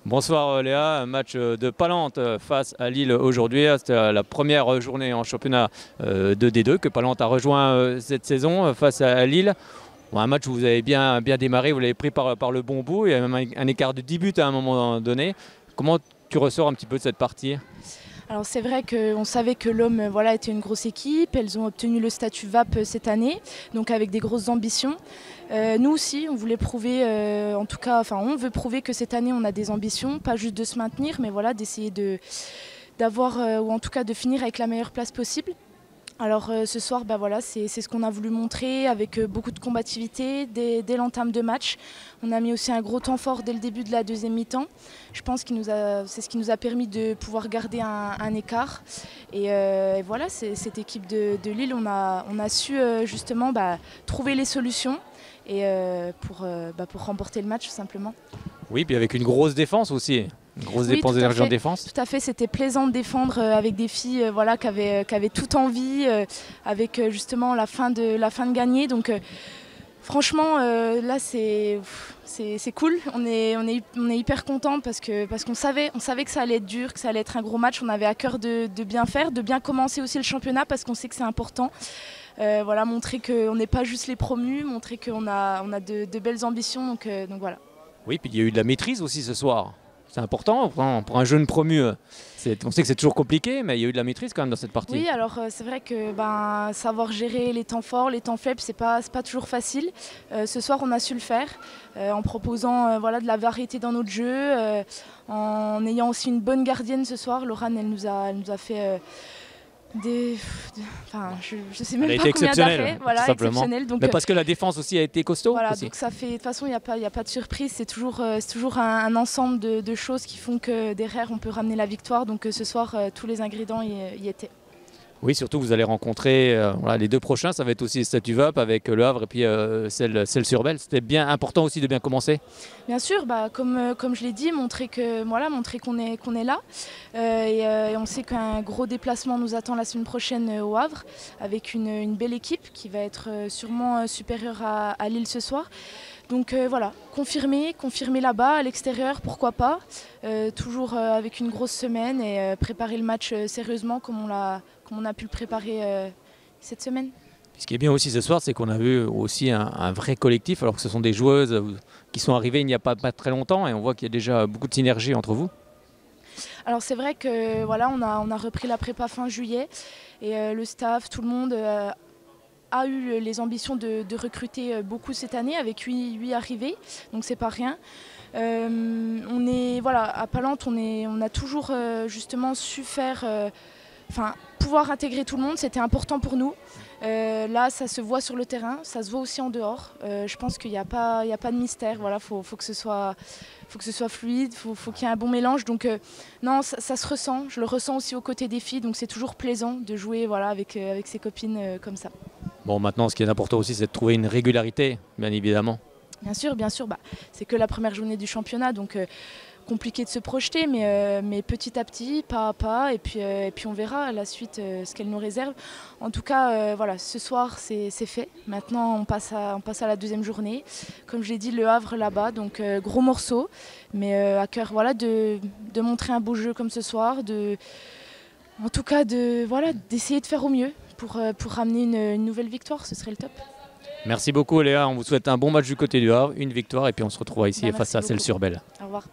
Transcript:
Bonsoir Léa, un match de Palante face à Lille aujourd'hui. C'était la première journée en championnat de D2 que Palante a rejoint cette saison face à Lille. Bon, un match où vous avez bien démarré, vous l'avez pris par le bon bout. Il y a même un écart de 10 buts à un moment donné. Comment tu ressors un petit peu de cette partie? Alors c'est vrai qu'on savait que l'Homme était une grosse équipe, elles ont obtenu le statut VAP cette année, donc avec des grosses ambitions. Nous aussi, on voulait prouver, on veut prouver que cette année on a des ambitions, pas juste de se maintenir, mais voilà, d'essayer d'avoir, ou en tout cas de finir avec la meilleure place possible. Alors ce soir, c'est ce qu'on a voulu montrer avec beaucoup de combativité dès l'entame de match. On a mis aussi un gros temps fort dès le début de la deuxième mi-temps. Je pense que c'est ce qui nous a permis de pouvoir garder un écart. Et voilà, cette équipe de Lille, on a su justement trouver les solutions pour remporter le match tout simplement. Oui, puis avec une grosse défense aussi. Une grosse dépense d'énergie en défense. Tout à fait, c'était plaisant de défendre avec des filles qui avaient toute envie, avec justement la fin de gagner. Donc franchement, là c'est cool. On est hyper content parce qu'on savait que ça allait être dur, que ça allait être un gros match. On avait à cœur de bien faire, de bien commencer aussi le championnat parce qu'on sait que c'est important. Montrer qu'on n'est pas juste les promus, montrer qu'on a de belles ambitions. Donc voilà. Oui, puis il y a eu de la maîtrise aussi ce soir. C'est important pour un jeune promu. On sait que c'est toujours compliqué, mais il y a eu de la maîtrise quand même dans cette partie. Oui, alors c'est vrai que savoir gérer les temps forts, les temps faibles, c'est pas toujours facile. Ce soir, on a su le faire en proposant de la variété dans notre jeu, en ayant aussi une bonne gardienne ce soir. Laurane, elle nous a fait je sais même pas combien d'arrêts, exceptionnel. Donc, mais parce que la défense aussi a été costaud. Voilà, aussi. Donc ça fait, de toute façon, il n'y a pas de surprise. C'est toujours un ensemble de choses qui font que derrière on peut ramener la victoire. Donc ce soir, tous les ingrédients y étaient. Oui, surtout vous allez rencontrer les deux prochains, ça va être aussi le statut VAP avec Le Havre et puis Celles-sur-Belle. C'était bien important aussi de bien commencer. Bien sûr, comme je l'ai dit, montrer qu'on est là. Et on sait qu'un gros déplacement nous attend la semaine prochaine au Havre avec une belle équipe qui va être sûrement supérieure à Lille ce soir. Donc confirmer là-bas, à l'extérieur, pourquoi pas. Toujours avec une grosse semaine et préparer le match sérieusement comme on a pu le préparer cette semaine. Ce qui est bien aussi ce soir, c'est qu'on a vu aussi un vrai collectif, alors que ce sont des joueuses qui sont arrivées il n'y a pas très longtemps et on voit qu'il y a déjà beaucoup de synergie entre vous. Alors c'est vrai que on a repris la prépa fin juillet et le staff, tout le monde a eu les ambitions de recruter beaucoup cette année avec 8 arrivées, donc c'est pas rien. À Palante, on a toujours justement su faire, pouvoir intégrer tout le monde, c'était important pour nous. Là, ça se voit sur le terrain, ça se voit aussi en dehors. Je pense qu'il n'y a pas de mystère. Voilà, faut que ce soit fluide, faut qu'il y ait un bon mélange. Donc non, ça se ressent. Je le ressens aussi aux côtés des filles, donc c'est toujours plaisant de jouer avec ses copines comme ça. Bon, maintenant, ce qui est important aussi, c'est de trouver une régularité, bien évidemment. Bien sûr. C'est que la première journée du championnat, donc compliqué de se projeter, mais petit à petit, pas à pas, et puis on verra à la suite ce qu'elle nous réserve. En tout cas, ce soir, c'est fait. Maintenant, on passe à la deuxième journée. Comme je l'ai dit, Le Havre là-bas, donc gros morceau, mais à cœur de montrer un beau jeu comme ce soir, d'essayer de faire au mieux pour ramener une nouvelle victoire, ce serait le top. Merci beaucoup Léa, on vous souhaite un bon match du côté du Havre, une victoire et puis on se retrouvera ici face à Celles-sur-Belle. Au revoir.